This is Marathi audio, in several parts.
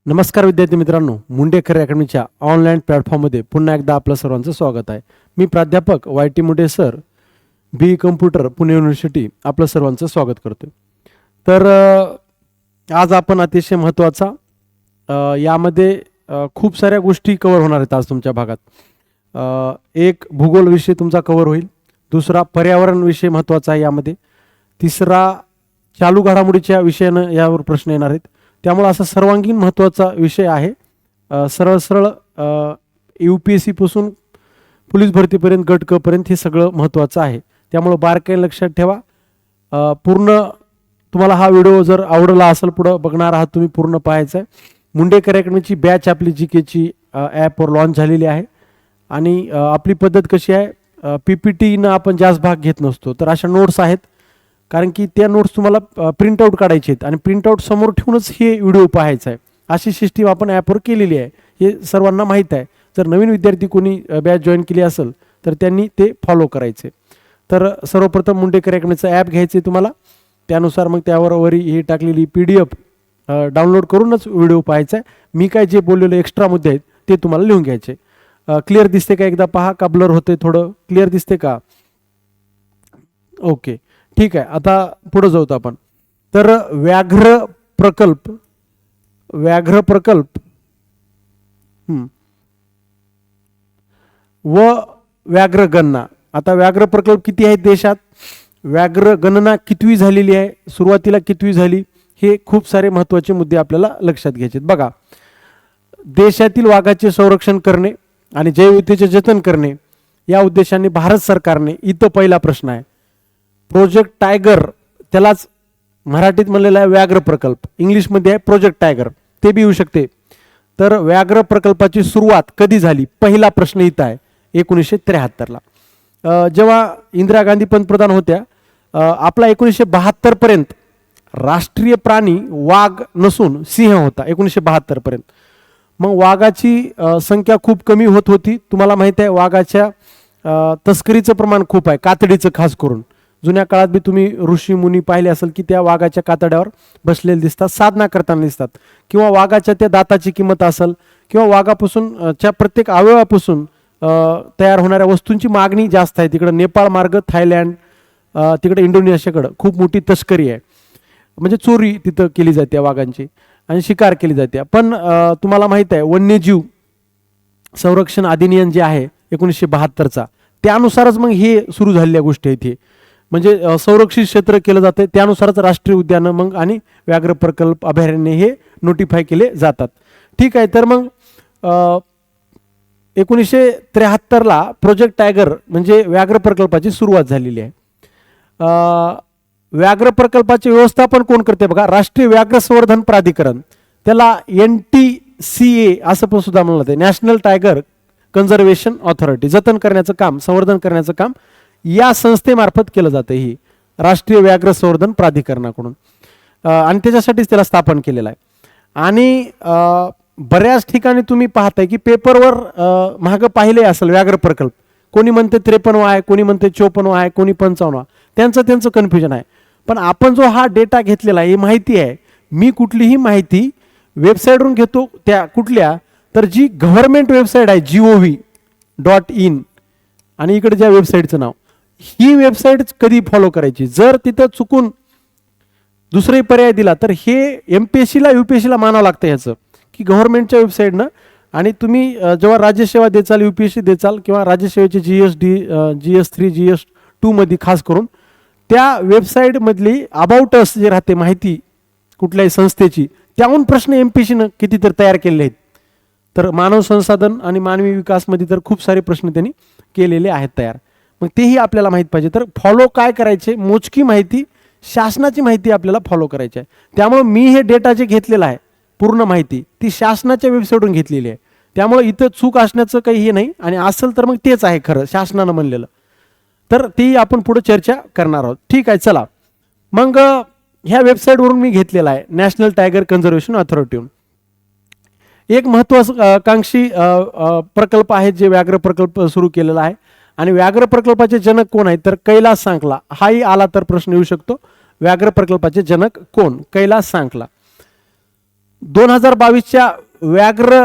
नमस्कार विद्यार्थी मित्रांनो, मुंडेकर अकॅडमीच्या ऑनलाईन प्लॅटफॉर्ममध्ये पुन्हा एकदा आपलं सर्वांचं स्वागत आहे. मी प्राध्यापक वाय टी मुंडे सर, बी कम्प्युटर पुणे युनिव्हर्सिटी आपलं सर्वांचं स्वागत करतो. तर आज आपण अतिशय महत्त्वाचा यामध्ये खूप साऱ्या गोष्टी कव्हर होणार आहेत. आज तुमच्या भागात एक भूगोल विषय तुमचा कव्हर होईल, दुसरा पर्यावरण विषय महत्त्वाचा आहे यामध्ये, तिसरा चालू घडामोडीच्या विषयानं यावर प्रश्न येणार आहेत. त्यामुळे असा सर्वांगीण महत्त्वाचा विषय आहे. सरळ सरळ UPSC पासून पोलीस भरतीपर्यंत गट क पर्यंत हे सगळं महत्त्वाचं आहे. त्यामुळे बारकाईने लक्षात ठेवा. पूर्ण तुम्हाला हा व्हिडिओ जर आवडला असेल, पुढं बघणार आहात तुम्ही, पूर्ण पाहायचं आहे. मुंडेकर अकॅडमीची बॅच आपली GKची ॲपवर लॉन्च झालेली आहे. आणि आपली पद्धत कशी आहे, PPTनं आपण जास्त भाग घेत नसतो, तर अशा नोट्स आहेत. कारण की त्या नोट्स तुम्हाला प्रिंटआउट काढायचे आहेत आणि प्रिंटआउट समोर ठेवूनच हे व्हिडिओ पाहायचा आहे. अशी सिस्टीम आपण ॲपवर केलेली आहे, हे सर्वांना माहीत आहे. जर नवीन विद्यार्थी कोणी बॅच जॉईन केली असेल तर त्यांनी ते फॉलो करायचे. तर सर्वप्रथम मुंडेकर अकॅडमीचं ॲप घ्यायचं आहे तुम्हाला. त्यानुसार मग त्यावर हे टाकलेली PDF डाउनलोड करूनच व्हिडिओ पाहायचा आहे. मी काय जे बोललेले एक्स्ट्रा मुद्दे आहेत ते तुम्हाला लिहून घ्यायचे. क्लिअर दिसते का? एकदा पहा का ब्लर होते, थोडं क्लिअर दिसते का? ओके, ठीक आहे. आता पुढे जाऊत आपण. तर व्याघ्र प्रकल्प व व्याघ्र गणना. आता व्याघ्र प्रकल्प किती आहेत देशात, व्याघ्र गणना कितवी झालेली आहे, सुरुवातीला कितवी झाली, हे खूप सारे महत्त्वाचे मुद्दे आपल्याला लक्षात घ्यायचे. बघा, देशातील वाघाचे संरक्षण करणे आणि जैवविविधतेचे जतन करणे या उद्देशाने भारत सरकारने, इथं पहिला प्रश्न आहे, प्रोजेक्ट टायगर, त्यालाच मराठीत म्हणलेला आहे व्याघ्र प्रकल्प, इंग्लिशमध्ये आहे प्रोजेक्ट टायगर, ते बी येऊ शकते. तर व्याघ्र प्रकल्पाची सुरुवात कधी झाली, पहिला प्रश्न इथं आहे 1973ला. जेव्हा इंदिरा गांधी पंतप्रधान होत्या, आपला 1972 पर्यंत राष्ट्रीय प्राणी वाघ नसून सिंह होता 1972 पर्यंत. मग वाघाची संख्या खूप कमी होत होती. तुम्हाला माहिती आहे वाघाच्या तस्करीचं प्रमाण खूप आहे, कातडीचं खास करून. जुन्या काळात बी तुम्ही ऋषी मुनी पाहिले असेल की त्या वाघाच्या कातड्यावर बसलेले दिसतात, साधना करताना दिसतात. किंवा वाघाच्या त्या दाताची किंमत असेल, किंवा वाघापासून च्या प्रत्येक अवयवापासून तयार होणाऱ्या वस्तूंची मागणी जास्त आहे. तिकडं नेपाळ मार्ग, थायलंड, तिकडे इंडोनेशियाकडं खूप मोठी तस्करी आहे, म्हणजे चोरी तिथं केली जाते वाघांची आणि शिकार केली जाते. पण तुम्हाला माहीत आहे वन्यजीव संरक्षण अधिनियम जे आहे 1972चा, त्यानुसारच मग हे सुरू झालेल्या गोष्टी आहेत. हे म्हणजे संरक्षित क्षेत्र केलं जातं, त्यानुसारच राष्ट्रीय उद्यानं मग आणि व्याघ्र प्रकल्प अभयारण्य हे नोटिफाय केले जातात. ठीक आहे. तर मग 1973ला प्रोजेक्ट टायगर म्हणजे व्याघ्र प्रकल्पाची सुरुवात झालेली आहे. व्याघ्र प्रकल्पाचे व्यवस्थापन कोण करते बघा, राष्ट्रीय व्याघ्र संवर्धन प्राधिकरण, त्याला NTCA असं पण सुद्धा म्हणलं जाते, नॅशनल टायगर कन्झर्वेशन ऑथॉरिटी. जतन करण्याचं काम, संवर्धन करण्याचं काम या संस्थेमार्फत केलं जातं, ही राष्ट्रीय व्याघ्र संवर्धन प्राधिकरणाकडून, आणि त्याच्यासाठीच त्याला स्थापन केलेलं आहे. आणि बऱ्याच ठिकाणी तुम्ही पाहताय की पेपरवर मागं पाहिले असेल व्याघ्र प्रकल्प, कोणी म्हणते 53 आहे, कोणी म्हणते 54 आहे, कोणी 55, त्यांचं कन्फ्युजन आहे. पण आपण जो हा डेटा घेतलेला आहे, ही माहिती आहे, मी कुठलीही माहिती वेबसाईटवरून घेतो, त्या कुठल्या तर जी गव्हर्नमेंट वेबसाईट आहे gov.in, आणि इकडे ज्या वेबसाईटचं नाव, ही वेबसाईट कधी फॉलो करायची. जर तिथं चुकून दुसरे पर्याय दिला तर हे MPSCला UPSCला मानावं लागतं ह्याचं, की गव्हर्नमेंटच्या वेबसाईटनं. आणि तुम्ही जेव्हा राज्यसेवा देचाल, UPSC देचाल, किंवा राज्यसेवेचे GS3 GS2 मध्ये खास करून त्या वेबसाईटमधली अबाउट अस जे राहते माहिती कुठल्याही संस्थेची, त्याहून प्रश्न MPSCनं कितीतरी तयार केलेले आहेत. तर मानव संसाधन आणि मानवी विकासमध्ये तर खूप सारे प्रश्न त्यांनी केलेले आहेत तयार. मग तेही आपल्याला माहीत पाहिजे. तर फॉलो काय करायचे, मोजकी माहिती, शासनाची माहिती आपल्याला फॉलो करायची आहे. त्यामुळे मी हे डेटा जे घेतलेला आहे, पूर्ण माहिती ती शासनाच्या वेबसाईटवरून घेतलेली आहे. त्यामुळे इथं चूक असण्याचं काही हे नाही, आणि असेल तर मग तेच आहे खरं शासनानं म्हणलेलं. तर ती आपण पुढे चर्चा करणार आहोत. ठीक आहे, चला मग ह्या वेबसाईटवरून मी घेतलेला आहे, नॅशनल टायगर कन्झर्वेशन ऑथॉरिटीवरून. एक महत्त्वाकांक्षी प्रकल्प आहे जे व्याघ्र प्रकल्प सुरू केलेला आहे. आणि व्याघ्र प्रकल्पाचे जनक कोण आहेत तर कैलास सांकला. हाही आला तर प्रश्न येऊ शकतो, व्याघ्र प्रकल्पाचे जनक कोण, कैलास सांकला. 2022च्या व्याघ्र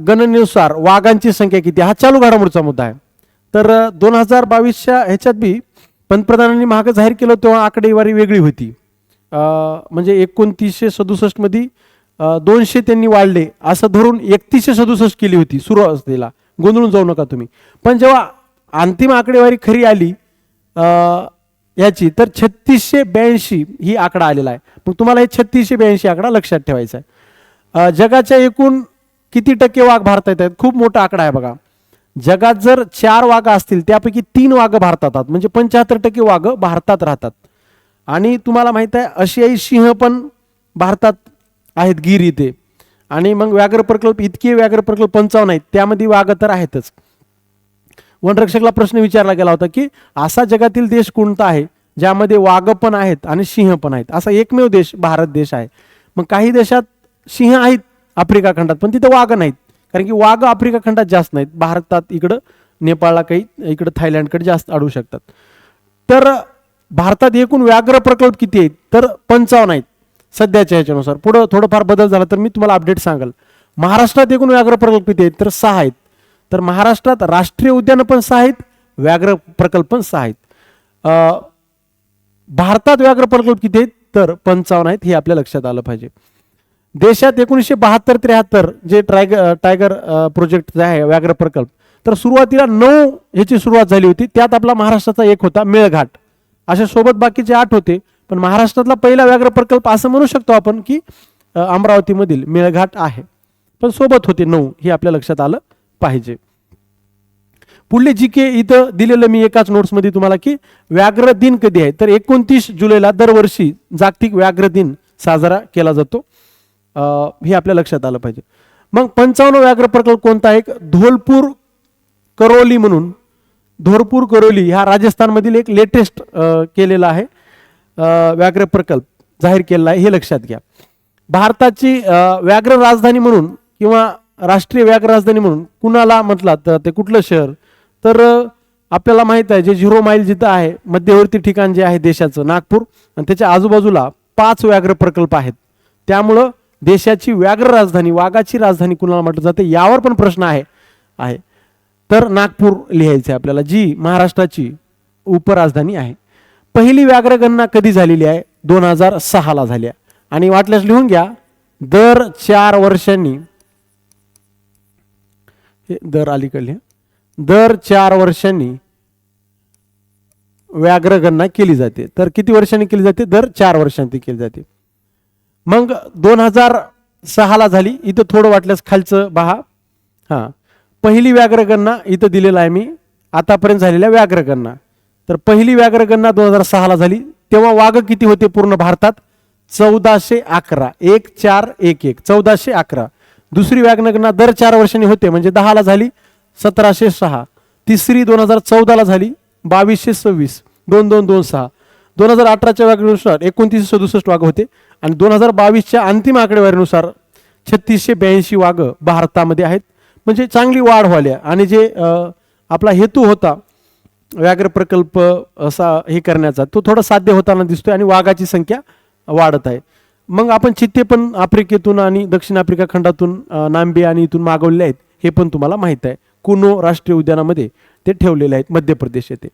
गणनेनुसार वाघांची संख्या किती, हा चालू घडामोडीचा मुद्दा आहे. तर 2022च्या ह्याच्यात बी पंतप्रधानांनी मागे जाहीर केलं तेव्हा आकडेवारी वेगळी होती. म्हणजे 2967 मध्ये 200 त्यांनी वाढले असं धरून 3167 केली होती सुरुवातीला. गोंधळून जाऊ नका तुम्ही. पण जेव्हा अंतिम आकडेवारी खरी आली याची, तर 3682 ही आकडा आलेला आहे. मग तुम्हाला हे 3682 आकडा लक्षात ठेवायचा आहे. जगाच्या एकूण किती टक्के वाघ भारतात आहेत, खूप मोठा आकडा आहे बघा. जगात जर 4 वाघ असतील त्यापैकी 3 वाघ भारतात आहेत, म्हणजे 75% वाघ भारतात राहतात. आणि तुम्हाला माहित आहे आशियाई सिंह पण भारतात आहेत, गिर इथे. आणि मग व्याघ्र प्रकल्प, इतके व्याघ्र प्रकल्प 55 आहेत, त्यामध्ये वाघ तर आहेतच. वनरक्षकला प्रश्न विचारला गेला होता की असा जगातील देश कोणता आहे ज्यामध्ये वाघ पण आहेत आणि सिंह पण आहेत. असा एकमेव देश भारत देश आहे. मग काही देशात सिंह आहेत आफ्रिका खंडात, पण तिथे वाघ नाहीत, कारण की वाघ आफ्रिका खंडात जास्त नाहीत. भारतात इकडं नेपाळला काही, इकडं थायलंडकडे जास्त आढळू शकतात. तर भारतात एकूण व्याघ्र प्रकल्प किती आहेत, तर 55 आहेत सध्याच्या ह्याच्यानुसार. पुढं थोडंफार बदल झाला तर मी तुम्हाला अपडेट सांगाल. महाराष्ट्रात एकूण व्याघ्र प्रकल्प किती आहेत, तर 6 आहेत. तर महाराष्ट्रात राष्ट्रीय उद्यानं पण 6 आहेत, व्याघ्र प्रकल्प पण 6 आहेत. भारतात व्याघ्र प्रकल्प किती आहेत, तर 55 आहेत. हे आपल्या लक्षात आलं पाहिजे. देशात 1972-73 जे टायगर प्रोजेक्ट जे आहे व्याघ्र प्रकल्प, तर सुरुवातीला 9 ह्याची सुरुवात झाली होती. त्यात आपला महाराष्ट्राचा एक होता मेळघाट. अशा सोबत बाकीचे 8 होते, पण महाराष्ट्रातला पहिला व्याघ्र प्रकल्प असं म्हणू शकतो आपण की अमरावतीमधील मेळघाट आहे. पण सोबत होते 9, हे आपल्या लक्षात आलं पाहिजे. पुढले जी के इथं दिलेलं मी एकाच नोट्समध्ये तुम्हाला की व्याघ्र दिन कधी आहे, तर 29 जुलैला दरवर्षी जागतिक व्याघ्र दिन साजरा केला जातो. हे आपल्या लक्षात आलं पाहिजे. मग 55 व्याघ्र प्रकल्प कोणता आहे, धोलपूर करोली म्हणून. धोरपूर करोली हा राजस्थानमधील एक लेटेस्ट केलेला आहे व्याघ्र प्रकल्प जाहीर केलेला आहे, हे लक्षात घ्या. भारताची व्याघ्र राजधानी म्हणून किंवा राष्ट्रीय व्याघ्र राजधानी म्हणून कुणाला म्हटलं तर ते कुठलं शहर, तर आपल्याला माहित आहे जे 0 माईल जिथं आहे मध्यवर्ती ठिकाण जे आहे देशाचं नागपूर, आणि त्याच्या आजूबाजूला 5 व्याघ्र प्रकल्प आहेत. त्यामुळं देशाची व्याघ्र राजधानी, वाघाची राजधानी कुणाला म्हटलं जाते, यावर पण प्रश्न आहे. तर नागपूर लिहायचं आहे आपल्याला, जी महाराष्ट्राची उपराजधानी आहे. पहिली व्याघ्र गणना कधी झालेली आहे, 2006ला झाली आहे. आणि वाटल्यास लिहून घ्या, दर 4 वर्षांनी, दर अलीकडे दर 4 वर्षांनी व्याघ्र गणना केली जाते. तर किती वर्षांनी केली जाते, दर 4 वर्षांनी केली जाते. मग 2006ला झाली. इथं थोडं वाटल्यास खालचं पहा. हां, पहिली व्याघ्र गणना इथं दिलेलं आहे मी, आतापर्यंत झालेल्या व्याघ्र गणना. तर पहिली व्याघ्र गणना 2006ला झाली. तेव्हा वाघ किती होते पूर्ण भारतात, 1411, 1411, 1411. दुसरी व्याघ्र गणना दर 4 वर्षांनी होते, म्हणजे 10ला झाली 1706. तिसरी 2014ला झाली 2226, 2226. 2018च्या व्याघ्रेनुसार 2967 वाघ होते. आणि 2022च्या अंतिम आकडेवारीनुसार 3682 वाघ भारतामध्ये आहेत. म्हणजे चांगली वाढ व्हायला. आणि जे आपला हेतू होता व्याघ्र प्रकल्प असा हे करण्याचा, तो थोडा साध्य होताना दिसतोय आणि वाघाची संख्या वाढत आहे. मग आपण चित्ते पण आफ्रिकेतून आणि दक्षिण आफ्रिका खंडातून नांबे आणि इथून मागवलेले आहेत, हे पण तुम्हाला माहित आहे. कुनो राष्ट्रीय उद्यानामध्ये ते ठेवलेले आहेत, मध्य प्रदेश येथे.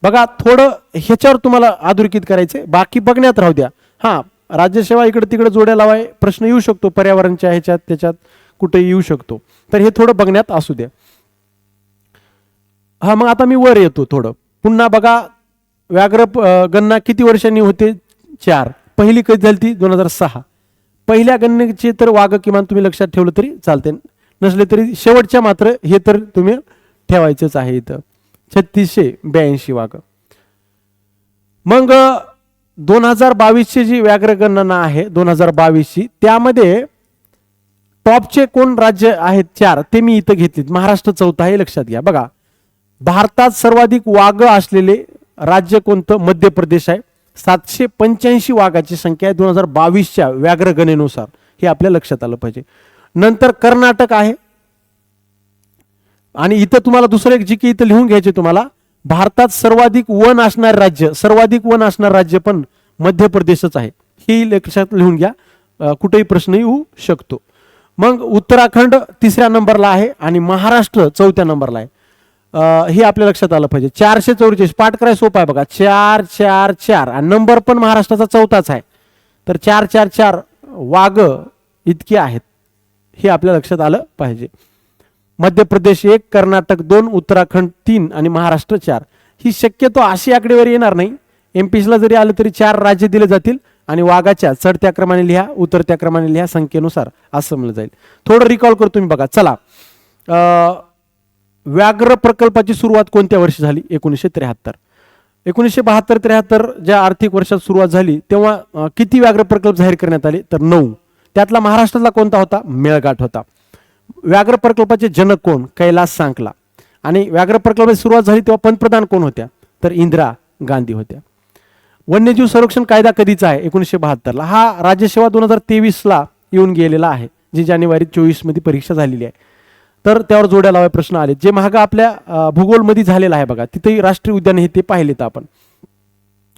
बघा, थोडं ह्याच्यावर तुम्हाला अधोरेखित करायचंय, बाकी बघण्यात राहू द्या. हां, राज्यसेवा इकडे तिकडे जोड्या लावाय प्रश्न येऊ शकतो, पर्यावरणच्या ह्याच्यात त्याच्यात कुठे येऊ शकतो, तर हे थोडं बघण्यात असू द्या. हा, मग आता मी वर येतो थोडं. पुन्हा बघा, व्याघ्र गणना किती वर्षांनी होते, 4. पहिली कधी झाली ती 2006. पहिल्या गणनेचे तर वाघ किमान तुम्ही लक्षात ठेवलं तरी चालते, नसले तरी शेवटच्या मात्र हे तर तुम्ही ठेवायचंच आहे इथं, 3682 वाघ. मग 2022ची जी व्याघ्र गणना आहे 2022ची, त्यामध्ये टॉपचे कोण राज्य आहेत 4 ते मी इथं घेतलेत. महाराष्ट्र 4था आहे, लक्षात घ्या. बघा, भारतात सर्वाधिक वाघ असलेले राज्य कोणतं, मध्य प्रदेश आहे. 785 वाघाची संख्या आहे 2022च्या व्याघ्र गणनेनुसार, हे आपल्या लक्षात आलं पाहिजे. नंतर कर्नाटक आहे. आणि इथं तुम्हाला दुसरं एक जी की इथं लिहून घ्यायचे तुम्हाला, भारतात सर्वाधिक वन असणारे राज्य, सर्वाधिक वन असणारे राज्य पण मध्य प्रदेशच आहे, हे लक्षात लिहून घ्या. कुठेही प्रश्न येऊ शकतो. मग उत्तराखंड तिसऱ्या नंबरला आहे आणि महाराष्ट्र चौथ्या नंबरला आहे. हे आपल्या लक्षात आलं पाहिजे. 444 पाठ करायला सोपं आहे बघा. 444 आणि नंबर पण महाराष्ट्राचा चौथाच आहे. तर 444 वाघ इतके आहेत, हे आपल्या लक्षात आलं पाहिजे. मध्य प्रदेश 1, कर्नाटक 2, उत्तराखंड 3 आणि महाराष्ट्र 4. ही शक्यतो अशी आकडेवारी येणार नाही. एमपीसीला जरी आलं तरी 4 राज्य दिले जातील आणि वाघाच्या चढत्या क्रमाने लिहा, उतरत्या क्रमाने लिहा, संख्येनुसार असं म्हणलं जाईल. थोडं रिकॉल करतो तुम्ही बघा. चला, व्याघ्र प्रकल्पाची सुरुवात कोणत्या वर्षी झाली? 1973. 1972-73 ज्या आर्थिक वर्षात सुरुवात झाली तेव्हा किती व्याघ्र प्रकल्प जाहीर करण्यात आले? तर 9. त्यातला महाराष्ट्रातला कोणता होता? मेळघाट होता. व्याघ्र प्रकल्पाचे जनक कोण? कैलास सांकला. आणि व्याघ्र प्रकल्पाची सुरुवात झाली तेव्हा पंतप्रधान कोण होत्या? तर इंदिरा गांधी होत्या. वन्यजीव संरक्षण कायदा कधीचा आहे? 1972ला. हा राज्यसेवा 2023ला येऊन गेलेला आहे, जी जानेवारी 24 मध्ये परीक्षा झालेली आहे. तर त्यावर जोड्या लावाय प्रश्न आले. जे महाग आपल्या भूगोलमध्ये झालेला आहे बघा, तिथेही राष्ट्रीय उद्यान हे ते पाहिलेत आपण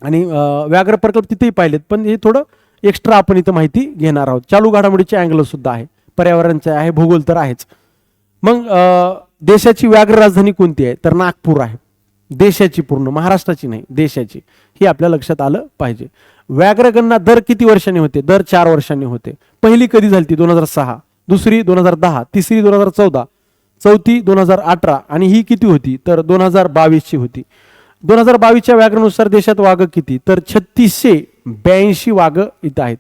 आणि व्याघ्र प्रकल्प तिथेही पाहिलेत, पण हे थोडं एक्स्ट्रा आपण इथं माहिती घेणार आहोत. चालू घडामोडीचे अँगल सुद्धा आहे, पर्यावरणचे आहे, भूगोल तर आहेच. मग देशाची व्याघ्र राजधानी कोणती आहे? तर नागपूर आहे. देशाची, पूर्ण महाराष्ट्राची नाही, देशाची. हे आपल्या लक्षात आलं पाहिजे. व्याघ्र गणना दर किती वर्षांनी होते? दर 4 वर्षांनी होते. पहिली कधी झाली ती? 2006. दुसरी 2010, तिसरी 2014, चौथी 2018 आणि ही किती होती? तर 2022 ची होती. 2022च्या व्याघ्रानुसार देशात वाघ किती? तर 3682 वाघ इथं आहेत.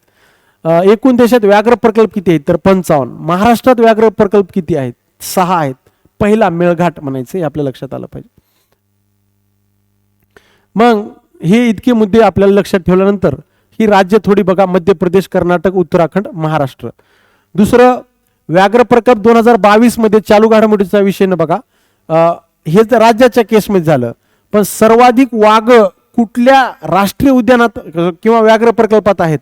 एकूण देशात व्याघ्र प्रकल्प किती आहेत? तर 55. महाराष्ट्रात व्याघ्र प्रकल्प किती आहेत? 6 आहेत. पहिला मेळघाट म्हणायचं, हे आपल्या लक्षात आलं पाहिजे. मग हे इतके मुद्दे आपल्याला लक्षात ठेवल्यानंतर ही राज्य थोडी बघा. मध्य प्रदेश, कर्नाटक, उत्तराखंड, महाराष्ट्र. दुसरं, व्याघ्र प्रकल्प 2022 मध्ये चालू घडामोडीचा विषय न बघा. हे तर राज्याच्या केसमध्ये झालं, पण सर्वाधिक वाघ कुठल्या राष्ट्रीय उद्यानात किंवा व्याघ्र प्रकल्पात आहेत?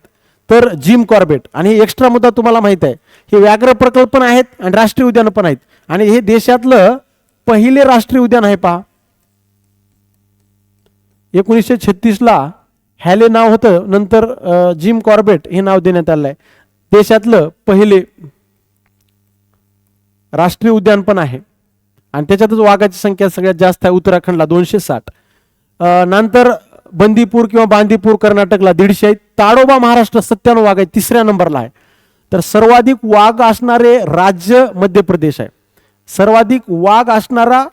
तर जिम कॉर्बेट. आणि हे एक्स्ट्रा मुद्दा तुम्हाला माहित आहे, हे व्याघ्र प्रकल्प पण आहेत आणि राष्ट्रीय उद्यान पण आहेत. आणि हे देशातलं पहिले राष्ट्रीय उद्यान आहे पहा. 1936ला हॅले नाव होतं, नंतर जिम कॉर्बेट हे नाव देण्यात आलं आहे. देशातलं पहिले राष्ट्रीय उद्यान पण आहे आणि त्याच्यातच वाघाची संख्या सगळ्यात जास्त आहे. उत्तराखंडला 260, नंतर बंदीपूर किंवा बांदीपूर कर्नाटकला 150 आहेत. ताडोबा महाराष्ट्र 97 वाघ आहे, 3ऱ्या नंबरला आहे. तर सर्वाधिक वाघ असणारे राज्य मध्य प्रदेश आहे. सर्वाधिक वाघ असणारा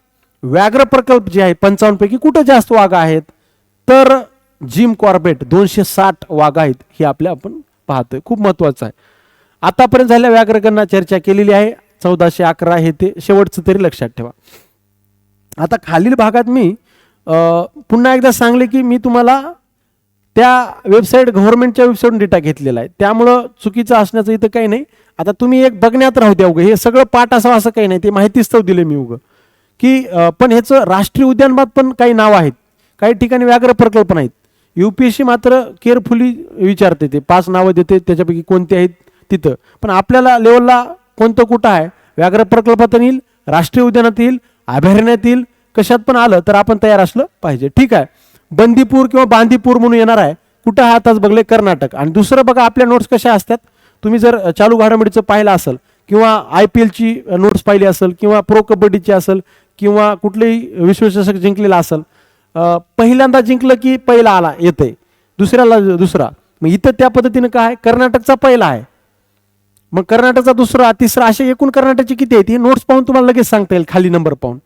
व्याघ्र प्रकल्प जे आहे 55 पैकी कुठे जास्त वाघ आहेत? तर जिम कॉर्बेट 260 वाघ आहेत. हे आपल्या आपण पाहतोय, खूप महत्वाचं आहे. आतापर्यंत झालेल्या व्याघ्रगणना चर्चा केलेली आहे. 1411 हे ते शेवटचं तरी लक्षात ठेवा. आता खालील भागात मी पुन्हा एकदा सांगले की मी तुम्हाला त्या वेबसाईट, गव्हर्नमेंटच्या वेबसाईटवरून डेटा घेतलेला आहे, त्यामुळं चुकीचं असण्याचं इथं काही नाही. आता तुम्ही एक बघण्यात राहू द्या. उगं हे सगळं पाठ असावं असं काही नाही, ते माहितीच तर दिले मी उगं की पण ह्याचं राष्ट्रीय उद्यानात पण काही नाव आहेत, काही ठिकाणी व्याघ्र प्रकल्प नाहीत. UPSC मात्र केअरफुली विचारते, ते 5 नावं देते, त्याच्यापैकी कोणते आहेत तिथं. पण आपल्याला लेवलला कोणतं कुठं आहे, व्याघ्र प्रकल्पात येईल, राष्ट्रीय उद्यानात येईल, अभयारण्यात येईल, कशात पण आलं तर आपण तयार असलं पाहिजे. ठीक आहे. बंदीपूर किंवा बांदीपूर म्हणून येणार आहे, कुठं आहे आताच बघले? कर्नाटक. आणि दुसरं बघा, आपल्या नोट्स कशा असतात, तुम्ही जर चालू घडामोडीचं पाहिलं असेल किंवा IPLची नोट्स पाहिली असेल किंवा प्रो कबड्डीची असेल किंवा कुठलेही विश्वचषक जिंकलेला असेल, पहिल्यांदा जिंकलं की पहिला आला येते, दुसऱ्याला दुसरा. मग इथं त्या पद्धतीनं काय, कर्नाटकचा पहिला आहे, मग कर्नाटकचा दुसरा, तिसरा, असे एकूण कर्नाटकचे किती आहेत हे नोट्स पाहून तुम्हाला लगेच सांगता येईल खाली नंबर पाहून.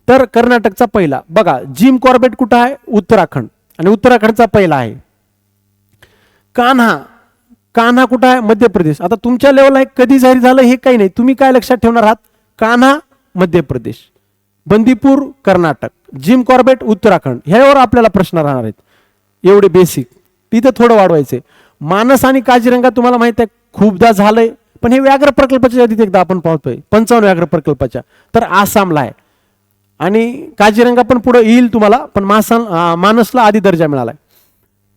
तर कर्नाटकचा पहिला बघा. जिम कॉर्बेट कुठं आहे? उत्तराखंड, आणि उत्तराखंडचा पहिला आहे. कान्हा, कान्हा कुठं आहे? मध्य प्रदेश. आता तुमच्या लेवलला कधी जाहीर झालं हे काही नाही, तुम्ही काय लक्षात ठेवणार आहात? कान्हा मध्य प्रदेश, बंदीपूर कर्नाटक, जिम कॉर्बेट उत्तराखंड, ह्यावर आपल्याला प्रश्न राहणार आहेत. एवढे बेसिक, तिथं थोडं वाढवायचे. मानस आणि काझीरंगा तुम्हाला माहित आहे खूपदा झालंय, पण हे व्याघ्र प्रकल्पाच्या यादीत एकदा आपण पाहतोय 55 व्याघ्र प्रकल्पाच्या. तर आसामला आहे आणि काझीरंगा पण पुढे येईल तुम्हाला, पण मानसला आधी दर्जा मिळालाय.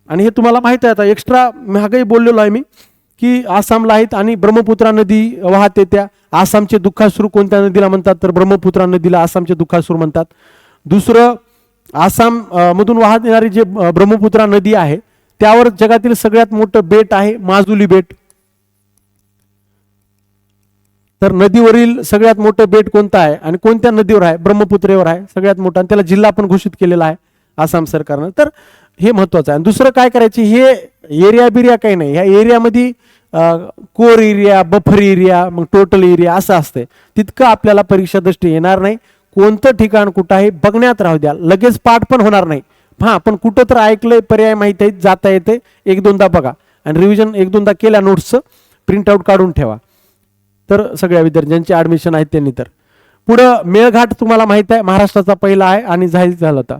आणि हे तुम्हाला माहित आहे, आता एक्स्ट्रा महागाई बोललेलो आहे मी की आसामला आहेत. आणि ब्रह्मपुत्रा नदी वाहते, त्या आसामचे दुःखासुरू कोणत्या नदीला म्हणतात? तर ब्रह्मपुत्रा नदीला आसामचे दुःखासुरू म्हणतात. दुसरं, आसाम मधून वाहत येणारी जे ब्रह्मपुत्रा नदी आहे त्यावर जगातील सगळ्यात मोठं बेट आहे माजुली बेट. तर नदीवरील सगळ्यात मोठं बेट कोणतं आहे आणि कोणत्या नदीवर आहे? ब्रह्मपुत्रेवर आहे सगळ्यात मोठं, आणि त्याला जिल्हा पण घोषित केलेला आहे आसाम सरकारनं. तर हे महत्वाचं आहे. आणि दुसरं काय करायचे, हे एरिया बिरिया काही नाही, ह्या एरियामध्ये कोर एरिया, बफर एरिया, मग टोटल एरिया असं असते. तितकं आपल्याला परीक्षा दृष्टी येणार नाही. कोणतं ठिकाण कुठं आहे बघण्यात राहू द्या, लगेच पाठ पण होणार नाही. हां, पण कुठं तर ऐकलंय, पर्याय माहिती आहे, जाता येते, एक दोनदा बघा आणि रिव्हिजन एक दोनदा केल्या नोट्सचं प्रिंटआउट काढून ठेवा. तर सगळ्या विद्यार्थ्यांचे ॲडमिशन आहेत त्यांनी. तर पुढं मेळघाट तुम्हाला माहित आहे महाराष्ट्राचा पहिला आहे आणि जाहीर झाला होता.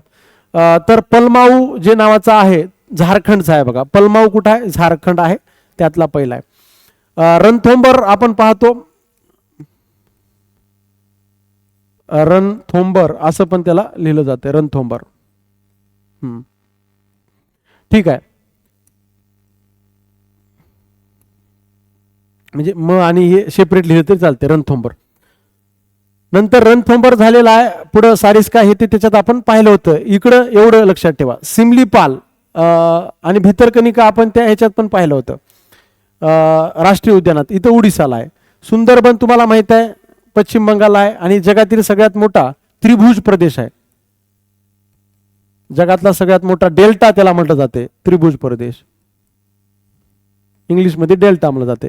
तर पलमाऊ जे नावाचा आहे झारखंडचा आहे बघा. पलमाऊ कुठं आहे? झारखंड आहे, त्यातला पहिला आहे. रणथोंबर आपण पाहतो, रणथोंबर असं पण त्याला लिहिलं जातं, रणथोंबर. ठीक आहे, म्हणजे म आणि हे सेपरेट लिहिलं तरी चालते, रणथोंबर. नंतर रणथोंबर झालेला आहे. पुढं सारिस्का हे ते त्याच्यात आपण पाहिलं होतं. इकडं एवढं लक्षात ठेवा, सिमलीपाल आणि भितरकनिका आपण त्या ह्याच्यात पण पाहिलं होतं राष्ट्रीय उद्यानात, इथं उडीसाला आहे. सुंदरबन तुम्हाला माहित आहे पश्चिम बंगाल आहे आणि जगातील सगळ्यात मोठा त्रिभुज प्रदेश आहे. जगातला सगळ्यात मोठा डेल्टा त्याला म्हटलं जाते, त्रिभुज प्रदेश, इंग्लिशमध्ये डेल्टा म्हटलं जाते.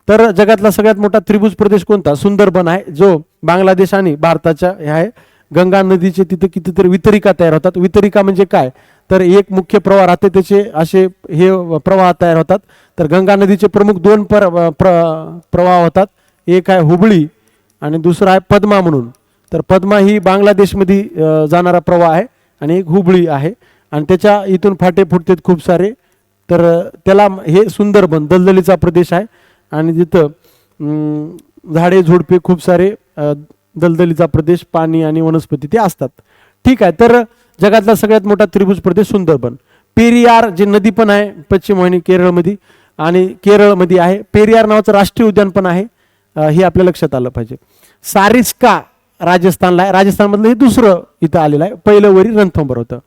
तर जगातला सगळ्यात मोठा त्रिभुज प्रदेश कोणता? सुंदरबन आहे, जो बांगलादेश आणि भारताच्या हे आहे. गंगा नदीचे तिथे कितीतरी वितरिका तयार होतात. वितरिका म्हणजे काय? तर एक मुख्य प्रवाह राहते, त्याचे असे हे प्रवाह तयार होतात. तर गंगा नदीचे प्रमुख दोन प्रवाह होतात, एक आहे हुबळी आणि दुसरा आहे पद्मा म्हणून. तर पद्मा ही बांगलादेशमध्ये जाणारा प्रवाह आहे आणि एक हुबळी आहे आणि त्याच्या इथून फाटे फुटतात खूप सारे. तर त्याला हे सुंदरबन दलदलीचा प्रदेश आहे आणि तिथं झाडे झुडपे खूप सारे, दलदलीचा प्रदेश, पाणी आणि वनस्पती ते असतात. ठीक आहे, तर जगातला सगळ्यात मोठा त्रिभुज प्रदेश सुंदरबन. पेरियार जे नदी पण आहे पश्चिम वाहिनी केरळमध्ये आणि केरळमध्ये आहे. पेरियार नावाचं राष्ट्रीय उद्यान पण आहे, हे आपल्या लक्षात आलं पाहिजे. सारिस्का राजस्थानला आहे, राजस्थानमधलं हे दुसरं इथं आलेलं आहे, पहिलं वरी रणथंभोर होतं.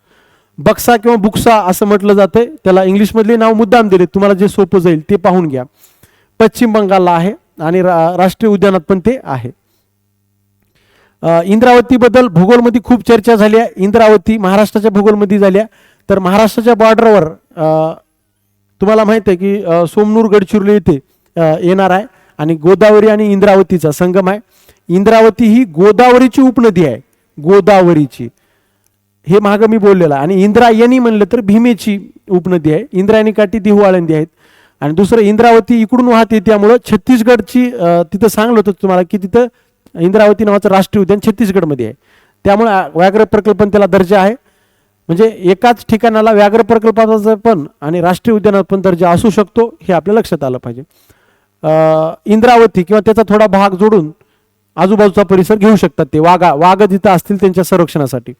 बक्सा किंवा बुक्सा असं म्हटलं जातंय, त्याला इंग्लिशमधले नाव मुद्दाम दिले, तुम्हाला जे सोपं जाईल ते पाहून घ्या. पश्चिम बंगालला आहे आणि राष्ट्रीय उद्यानात पण ते आहे. इंद्रावती बद्दल भूगोलमध्ये खूप चर्चा झाली आहे. इंद्रावती महाराष्ट्राच्या भूगोलमध्ये झाली आहे. तर महाराष्ट्राच्या बॉर्डरवर तुम्हाला माहित आहे की सोमनूर गडचिरोली येथे येणार आहे आणि गोदावरी आणि इंद्रावतीचा संगम आहे. इंद्रावती ही गोदावरीची उपनदी आहे, गोदावरीची, हे मागं मी बोललेलं आहे. आणि इंद्रायणी म्हणलं तर भीमेची उपनदी आहे. इंद्रायणी काठी दिहू आळंदी आहेत. आणि दुसरं इंद्रावती इकडून वाहते, त्यामुळं छत्तीसगडची तिथं सांगलं होतं तुम्हाला की तिथं इंद्रावती नावाचं राष्ट्रीय उद्यान छत्तीसगडमध्ये आहे. त्यामुळे व्याघ्र प्रकल्प त्याला दर्जा आहे. म्हणजे एकाच ठिकाणाला व्याघ्र प्रकल्पाचा पण आणि राष्ट्रीय उद्यानात पण दर्जा असू शकतो, हे आपल्या लक्षात आलं पाहिजे. इंद्रावती किंवा त्याचा थोडा भाग जोडून आजूबाजूचा परिसर घेऊ शकतात ते. वाघ जिथं असतील त्यांच्या संरक्षणासाठी.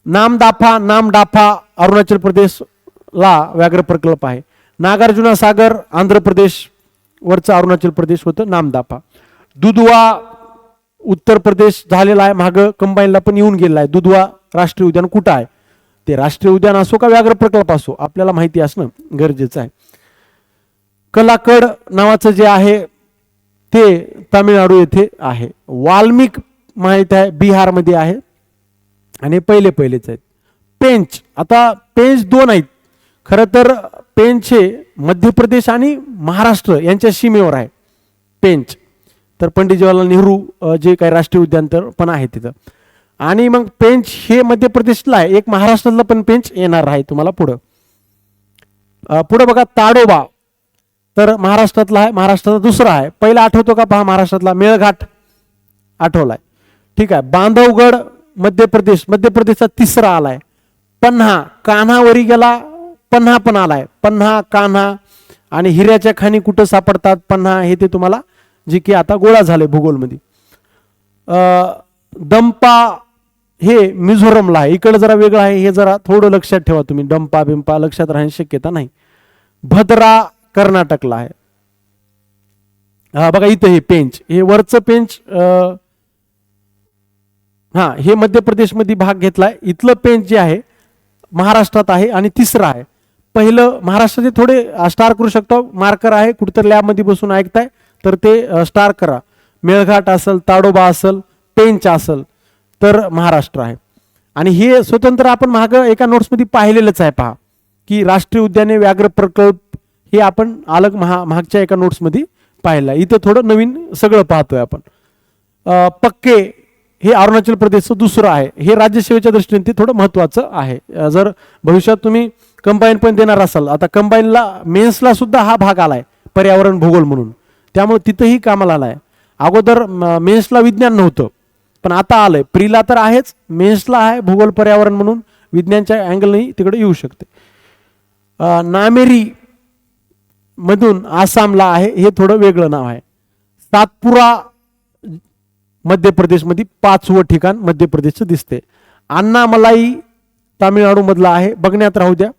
नामडाफा अरुणाचल प्रदेशला व्याघ्र प्रकल्प आहे. नागार्जुना सागर आंध्र प्रदेश वरचा अरुणाचल प्रदेश होतं नामदाफा. दुधवा उत्तर प्रदेश झालेला आहे, मागं कंबाईनला पण येऊन गेलेला आहे. दुधवा राष्ट्रीय उद्यान कुठं आहे? ते राष्ट्रीय उद्यान असो का व्याघ्र प्रकल्प असो, आपल्याला माहिती असणं गरजेचं आहे. कलाकड नावाचं जे आहे ते तामिळनाडू येथे आहे. वाल्मिक माहित आहे बिहारमध्ये आहे आणि पहिलेच आहेत. पेंच, आता पेंच दोन आहेत खरं तर. पेंच हे मध्य प्रदेश आणि महाराष्ट्र यांच्या सीमेवर आहे पेंच. तर पंडित जवाहरलाल नेहरू जे काही राष्ट्रीय उद्यान तर पण आहे तिथं. आणि मग पेंच हे मध्य प्रदेशला आहे, एक महाराष्ट्रातला पण पेंच येणार आहे तुम्हाला पुढं. पुढं बघा ताडोबा, तर महाराष्ट्रातला आहे, महाराष्ट्राचा दुसरा आहे. पहिला आठवतो का पहा, महाराष्ट्रातला मेळघाट आठवलाय. ठीक आहे. बांधवगड मध्य प्रदेशचा तिसरा आलाय. पन्हा, कान्हावरी गेला, पन्हा पण आलाय. पन्हा, कान्हा आणि हिऱ्याच्या खाणी कुठं सापडतात पन्हा, हे ते तुम्हाला जे की आता गोळा झाले भूगोलमध्ये. दंपा हे मिझोरमला आहे, इकडे जरा वेगळं आहे, हे जरा थोडं लक्षात ठेवा तुम्ही. डंपा बिंपा लक्षात राहण्याची शक्यता नाही. भद्रा कर्नाटकला आहे. बघा इथं हे पेंच, हे वरचं पेंच हे मध्य प्रदेशमध्ये भाग घेतलाय. इथलं पेंच जे आहे महाराष्ट्रात आहे आणि तिसरा आहे. पहिलं महाराष्ट्राचे थोडे स्टार करू शकतो, मार्कर आहे, कुठेतरी लॅबमध्ये बसून ऐकताय तर ते स्टार करा. मेळघाट असेल, ताडोबा असेल, पेंच असेल तर महाराष्ट्र आहे. आणि हे स्वतंत्र आपण माग एका नोट्समध्ये पाहिलेलंच आहे पहा, की राष्ट्रीय उद्याने, व्याघ्र प्रकल्प हे आपण अलग मागच्या एका नोट्समध्ये पाहिलं. इथं थोडं नवीन सगळं पाहतोय आपण. पक्के हे अरुणाचल प्रदेशचं दुसरं आहे. हे राज्यसेवेच्या दृष्टीने ते थोडं महत्त्वाचं आहे. जर भविष्यात तुम्ही कंबाईन पण देणार असाल, आता कंबाईनला मेन्सला सुद्धा हा भाग आलाय पर्यावरण भूगोल म्हणून, त्यामुळे तिथंही कामाला आलाय. अगोदर मेन्सला विज्ञान नव्हतं पण आता आलंय. प्रीला तर आहेच, मेन्सला आहे भूगोल पर्यावरण म्हणून, विज्ञानच्या अँगलनेही तिकडे येऊ शकते. नामेरी मधून आसामला आहे, हे थोडं वेगळं नाव आहे. सातपुरा मध्य प्रदेशमध्ये 5वं ठिकाण मध्य प्रदेशचं दिसते. अन्नामलाई तामिळनाडू मधला आहे, बघण्यात राहू द्या.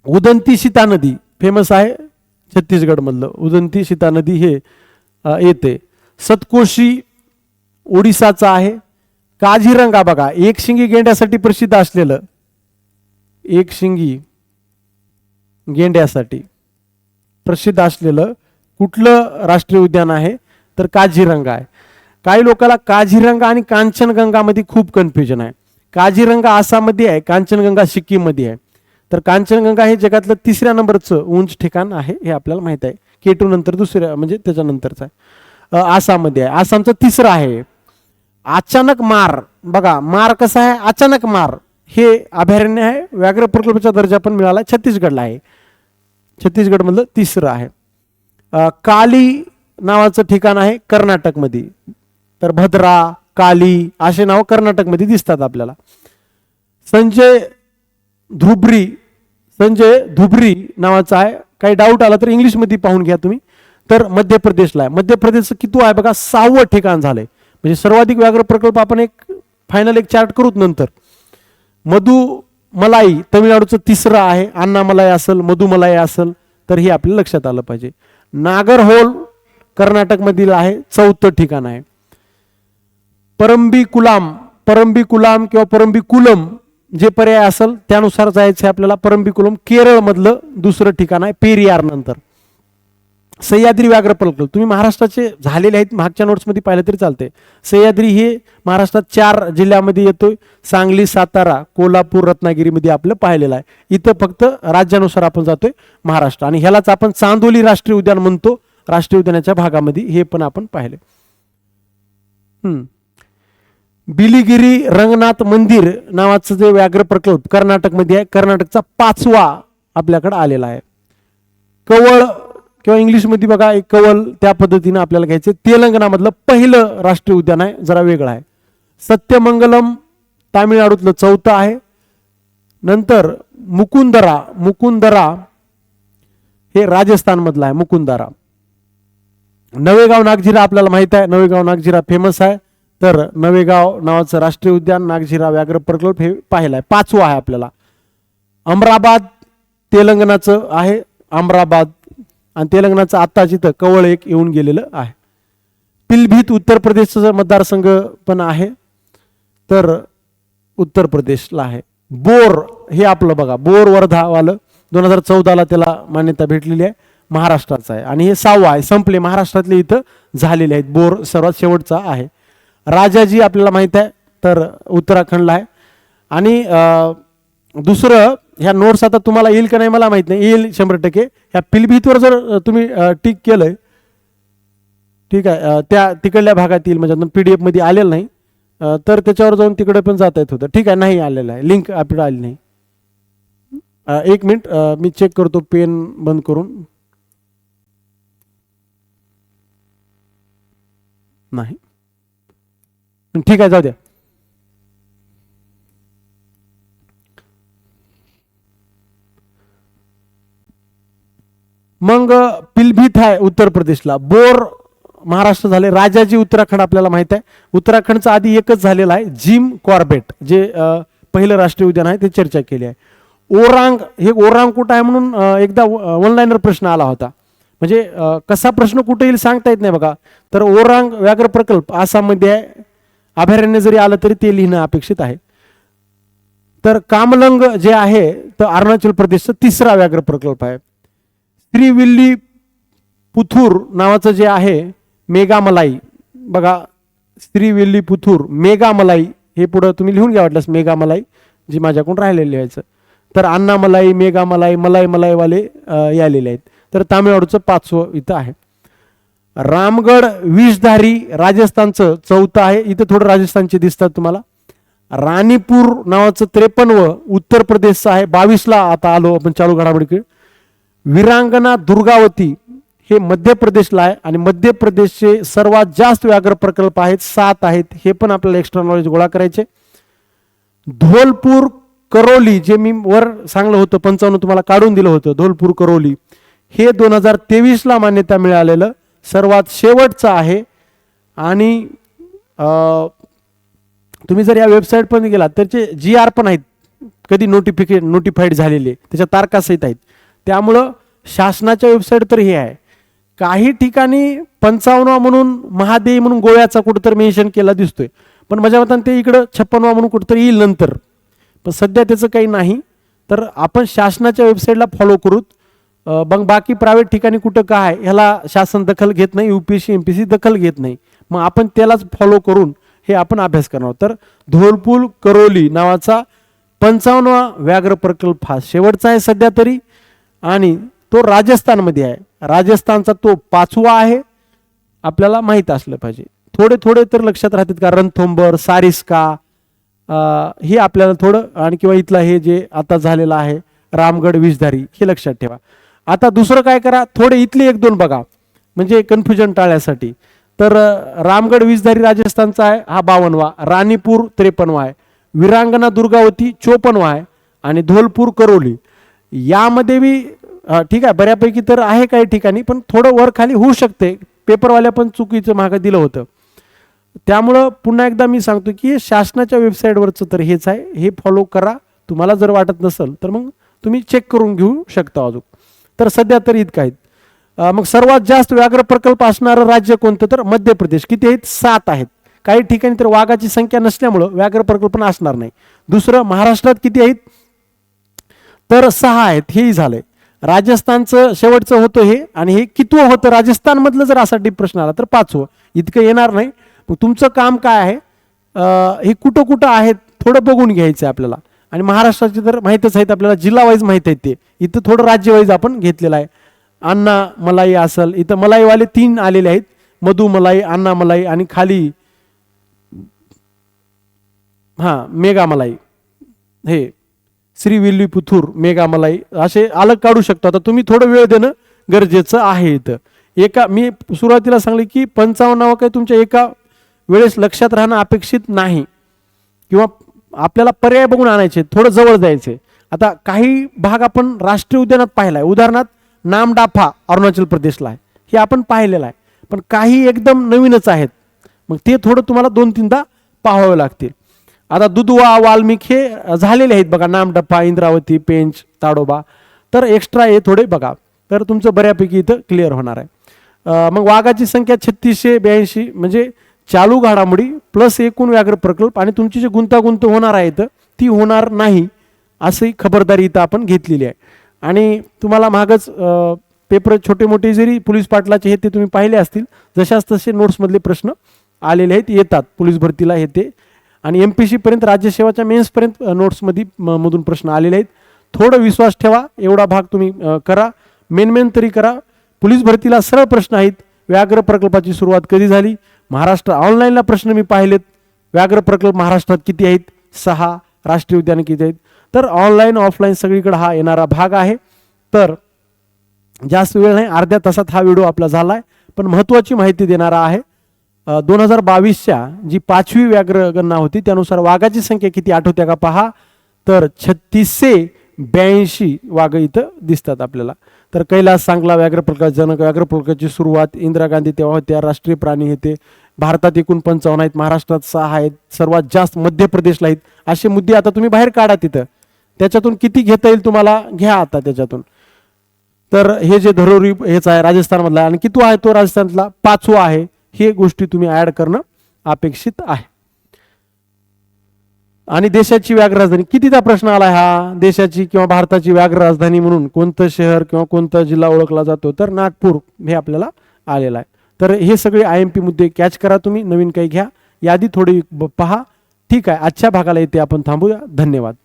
उदंती सीता नदी फेमस आहे छत्तीसगड मधलं, उदंती सीता नदी हे येते. सतकोशी ओडिसाचा आहे. काझीरंगा बघा, एकशिंगी गेंड्यासाठी प्रसिद्ध असलेलं, एकशिंगी गेंड्यासाठी प्रसिद्ध असलेलं कुठलं राष्ट्रीय उद्यान आहे तर काझीरंगा आहे. काही लोकांना काझीरंगा आणि कांचनगंगा मध्ये खूप कन्फ्युजन आहे. काझीरंगा आसाममध्ये आहे, कांचनगंगा सिक्कीम मध्ये आहे. तर कांचनगंगा हे जगातलं 3ऱ्या नंबरचं उंच ठिकाण आहे, हे आपल्याला माहित आहे. K2 नंतर दुसऱ्या म्हणजे त्याच्यानंतरचं आहे. आसाममध्ये आहे, आसामचं 3रं आहे. अचानक मार बघा, मार कसा आहे, अचानक मार हे अभयारण्य आहे, व्याघ्र प्रकल्पाचा दर्जा पण मिळाला, छत्तीसगडला आहे, छत्तीसगड मधलं 3रं आहे. काली नावाचं ठिकाण आहे कर्नाटकमध्ये, तर भद्रा, काली असे नाव कर्नाटकमध्ये दिसतात आपल्याला. संजय धुब्री नावाचं आहे. काही डाऊट आला तर इंग्लिशमध्ये पाहून घ्या तुम्ही. तर मध्य प्रदेशला आहे. मध्य प्रदेशचं किती आहे बघा, 6वं ठिकाण झालंय. म्हणजे सर्वाधिक व्याघ्र प्रकल्प आपण एक फायनल एक चार्ट करूत नंतर. मधुमलाई तमिळनाडूचं 3रं आहे. अन्नामलाई असेल, मधुमलाई असेल तर हे आपल्याला लक्षात आलं पाहिजे. नागरहोल कर्नाटक मधील आहे, 4थं ठिकाण आहे. परम्बिकुलाम किंवा परम्बिकुलम जे पर्याय असेल त्यानुसार जायचं आहे आपल्याला. परम्बिकुलम केरळ मधलं 2रं ठिकाण आहे, पेरियार नंतर. सह्याद्री व्याघ्र प्रकल्प तुम्ही महाराष्ट्राचे झालेले आहेत, मागच्या नोट्समध्ये पाहिलं तरी चालते. सह्याद्री हे महाराष्ट्रात 4 जिल्ह्यामध्ये येतोय, सांगली, सातारा, कोल्हापूर, रत्नागिरीमध्ये आपलं पाहिलेलं आहे. इथं फक्त राज्यानुसार आपण जातोय महाराष्ट्र, आणि ह्यालाच आपण चांदोली राष्ट्रीय उद्यान म्हणतो राष्ट्रीय उद्यानाच्या भागामध्ये, हे पण आपण पाहिले. बिलिगिरी रंगनाथ मंदिर नावाचं जे व्याघ्र प्रकल्प कर्नाटकमध्ये आहे, कर्नाटकचा 5वा आपल्याकडे आलेला आहे. कवळ किंवा इंग्लिशमध्ये बघा एक कवल, त्या पद्धतीने आपल्याला घ्यायचे. तेलंगणामधलं पहिलं राष्ट्रीय उद्यान आहे, जरा वेगळं आहे. सत्यमंगलम तामिळनाडूतलं 4थं आहे. नंतर मुकुंदरा हे राजस्थान मधलं आहे, मुकुंदरा. नवेगाव नागझिरा आपल्याला माहित आहे, नवेगाव नागझिरा फेमस आहे. तर नवेगाव नावाचं राष्ट्रीय उद्यान, नागझिरा व्याघ्र प्रकल्प हे पाहिलं आहे, 5वं आहे आपल्याला. अमराबाद तेलंगणाचं आहे, अमराबाद, आणि तेलंगणाचं आत्ताच इथं कवळ एक येऊन गेलेलं आहे. पिलभीत उत्तर प्रदेशचं मतदारसंघ पण आहे, तर उत्तर प्रदेशला आहे. बोर हे आपलं बघा, बोर वर्धावालं 2014ला त्याला मान्यता भेटलेली आहे, महाराष्ट्राचं आहे. आणि हे 6वं आहे, संपले महाराष्ट्रातले इथं झालेले आहेत. बोर सर्वात शेवटचा आहे. राजाजी आपल्याला माहित आहे, तर उत्तराखंडला आहे. आणि दुसरं, ह्या नोट्स आता तुम्हाला येईल का नाही मला माहित नाही, येईल 100%. ह्या पिलभीतवर जर तुम्ही टिक केलंय, ठीक आहे, त्या तिकडल्या भागात येईल, म्हणजे PDF मध्ये आलेलं नाही, तर त्याच्यावर जाऊन तिकडे पण जाता येत होतं. ठीक आहे, नाही आलेलं आहे, लिंक आपल्याला आली नाही. 1 मिनिट मी चेक करतो पेन बंद करून. नाही, ठीक आहे, जाऊ द्या. मग पिलभीत आहे उत्तर प्रदेशला, बोर महाराष्ट्र झाले. राजाजी उत्तराखंड आपल्याला माहित आहे. उत्तराखंडचा आधी एकच झालेला आहे, जिम कॉर्बेट, जे पहिलं राष्ट्रीय उद्यान आहे, ते चर्चा केली आहे. ओरांग, हे ओरांग कुठं आहे म्हणून एकदा ऑनलाईनर प्रश्न आला होता, म्हणजे कसा प्रश्न कुठे येईल सांगता येत नाही बघा. तर ओरांग व्याघ्र प्रकल्प आसाममध्ये आहे, अभयारण्य जरी आलं तरी ते लिहिणं अपेक्षित आहे. तर कामलंग जे आहे तर अरुणाचल प्रदेशचा तिसरा व्याघ्र प्रकल्प आहे. श्रीविल्ली पुथूर नावाचं जे आहे मेघामलाई, बघा श्रीविल्लीपुथूर मेघामलाई, हे पुढे तुम्ही लिहून घ्या वाटल्यास मेघामलाई, जी माझ्याकडून राहिलेली लिहायचं. तर अन्नामलाई, मेघामलाई, मलाईवाले आलेले आहेत. तर तामिळनाडूचं 5वं इथं आहे. रामगड विषधारी राजस्थानचं 4थं आहे. इथं थोडं राजस्थानचे दिसतात तुम्हाला. राणीपूर नावाचं 53वं उत्तर प्रदेशचं आहे. 22ला आता आलो आपण चालू घडामोडीकडे. वीरांगना दुर्गावती हे मध्य प्रदेशला आहे आणि मध्य प्रदेशचे सर्वात जास्त व्याघ्र प्रकल्प आहेत, 7 आहेत. हे पण आपल्याला एक्स्ट्रा नॉलेज गोळा करायचे. धोलपूर करौली जे मी वर सांगलं होतं 55 तुम्हाला काढून दिलं होतं, धोलपूर करौली हे 2023ला मान्यता मिळालेलं सर्वात शेवटचं आहे. आणि तुम्ही जर या वेबसाईट पण गेलात त्याचे GR पण आहेत, कधी नोटिफाईड झालेले, त्याच्या तारखासहित आहेत. त्यामुळं शासनाच्या वेबसाईट तर हे आहे. काही ठिकाणी 55 म्हणून महादेवी म्हणून गोव्याचा कुठंतरी मेन्शन केला दिसतोय, पण माझ्या मताने ते इकडं 56 म्हणून कुठंतरी येईल नंतर, पण सध्या त्याचं काही नाही. तर आपण शासनाच्या वेबसाईटला फॉलो करूत. मग बाकी प्रायव्हेट ठिकाणी कुठं काय ह्याला शासन दखल घेत नाही, UPSC MPSC दखल घेत नाही, मग आपण त्यालाच फॉलो करून हे आपण अभ्यास करणार. तर धोलपूर करौली नावाचा 55वा व्याघ्र प्रकल्प हा शेवटचा आहे सध्या तरी, आणि तो राजस्थानमध्ये आहे. राजस्थानचा तो 5वा आहे. आपल्याला माहित असलं पाहिजे. थोडे थोडे तर लक्षात राहतात का, रणथंबर, सारिस्का, हे आपल्याला थोडं, आणि किंवा इथला हे जे आता झालेलं आहे रामगड विषधारी हे लक्षात ठेवा. आता दुसरं काय करा, थोडे इथले 1-2 बघा म्हणजे कन्फ्युजन टाळण्यासाठी. तर रामगड विषधारी राजस्थानचा आहे हा 52वा, राणीपूर 53वा आहे, वीरांगना दुर्गावती 54वा आहे, आणि धोलपूर करौली यामध्ये बी ठीक आहे बऱ्यापैकी तर आहे काही ठिकाणी, पण थोडं वर खाली होऊ शकते. पेपरवाल्या पण चुकीचं मागं दिलं होतं. त्यामुळं पुन्हा एकदा मी सांगतो की शासनाच्या वेबसाईटवरचं तर हेच आहे, हे फॉलो करा. तुम्हाला जर वाटत नसेल तर मग तुम्ही चेक करून घेऊ शकता अजून. तर सध्या तर इतकं आहेत. मग सर्वात जास्त व्याघ्र प्रकल्प असणारं राज्य कोणतं, तर मध्य प्रदेश. किती आहेत, 7 आहेत. काही ठिकाणी तर वाघाची संख्या नसल्यामुळं व्याघ्र प्रकल्प असणार नाही. दुसरं महाराष्ट्रात किती आहेत, तर 6 आहेत. हेही झालंय. राजस्थानचं शेवटचं होतं हे, आणि हे कितवं होतं राजस्थानमधलं जर असा डीप प्रश्न आला तर 5वं. इतकं येणार नाही. मग तुमचं काम काय आहे, हे कुठं कुठं आहेत थोडं बघून घ्यायचं आहे आपल्याला. आणि महाराष्ट्राचे तर माहीतच आहेत आपल्याला, जिल्हा वाईज माहीत आहेत ते. इथं थोडं राज्य वाईज आपण घेतलेलं आहे. अन्ना मलाई असेल, इथं मलाईवाले 3 आलेले आहेत, मधु मलाई, अन्ना मलाई, आणि खाली मेघामलाई, हे श्रीविल्लीपुथूर मेघामलाई, असे अलग काढू शकतो. आता तुम्ही थोडं वेळ देणं गरजेचं आहे. इथं मी सुरुवातीला सांगले की 55 नावं काही तुमच्या एका वेळेस लक्षात राहणं अपेक्षित नाही, किंवा आपल्याला पर्याय बघून आणायचे, थोडं जवळ जायचे. आता काही भाग आपण राष्ट्रीय उद्यानात पाहिला आहे, उदाहरणार्थ नामडाफा अरुणाचल प्रदेशला आहे, हे आपण पाहिलेलं आहे. पण काही एकदम नवीनच आहेत, मग ते थोडं तुम्हाला 2-3दा पाहावे लागतील. आता दुधवा, वाल्मिक हे झालेले आहेत बघा, नामडफा, इंद्रावती, पेंच, ताडोबा. तर एक्स्ट्रा हे थोडे बघा, तर तुमचं बऱ्यापैकी इथं क्लिअर होणार आहे. मग वाघाची संख्या 3682, म्हणजे चालू घडामोडी प्लस एकूण व्याघ्र प्रकल्प, आणि तुमची जी गुंतागुंत होणार आहे ती होणार नाही, अशी खबरदारी इथं आपण घेतलेली आहे. आणि तुम्हाला मागच पेपर छोटे मोठे जरी पोलीस पाटलाचे हे ते तुम्ही पाहिले असतील, जशाच तसे नोट्समधले प्रश्न आलेले आहेत, येतात पोलीस भरतीला हे ते, आणि MPSC पर्यंत राज्यसेवाच्या मेन्सपर्यंत नोट्समध्ये मधून प्रश्न आलेले आहेत. थोडं विश्वास ठेवा, एवढा भाग तुम्ही करा, मेन तरी करा. पोलीस भरतीला सरळ प्रश्न आहेत. व्याघ्र प्रकल्पाची सुरुवात कधी झाली, महाराष्ट्र ऑनलाईनला प्रश्न मी पाहिलेत. व्याघ्र प्रकल्प महाराष्ट्रात किती आहेत, 6. राष्ट्रीय उद्यान किती आहेत. तर ऑनलाईन ऑफलाईन सगळीकडे हा येणारा भाग आहे. तर जास्त वेळ नाही, अर्ध्या तासात हा व्हिडिओ आपला झाला आहे, पण महत्त्वाची माहिती देणारा आहे. 2022च्या जी 5वी व्याघ्र गणना होती त्यानुसार वाघाची संख्या किती आठवत्या का पहा, तर 3682 वाघ इथं दिसतात आपल्याला. तर कैलास सांगला व्याघ्र प्रकल्प, जनक व्याघ्र प्रकल्पाची सुरुवात इंदिरा गांधी तेव्हा होत्या. राष्ट्रीय प्राणी हे भारतात एकूण 55 आहेत, महाराष्ट्रात 6 आहेत, सर्वात जास्त मध्य प्रदेशला आहेत. असे मुद्दे आता तुम्ही बाहेर काढा तिथं, त्याच्यातून किती घेता येईल तुम्हाला घ्या आता त्याच्यातून. तर हे जे धरोरी हेच आहे राजस्थानमधला, आणि किती आहे तो राजस्थानला 5वा आहे. हे गोष्टी तुम्ही ऍड करणं अपेक्षित आहे. आणि देशाची व्याघ्र राजधानी, कितीदा प्रश्न आला हा, देशाची किंवा भारताची व्याघ्र राजधानी म्हणून कोणतं शहर किंवा कोणता जिल्हा ओळखला जातो, तर नागपूर हे आपल्याला आलेलं आहे. तर हे सगळे IMP मुद्दे कॅच करा तुम्ही, नवीन काही घ्या, यादी थोडी पहा. ठीक आहे, आजच्या भागाला इथे आपण थांबूया. धन्यवाद.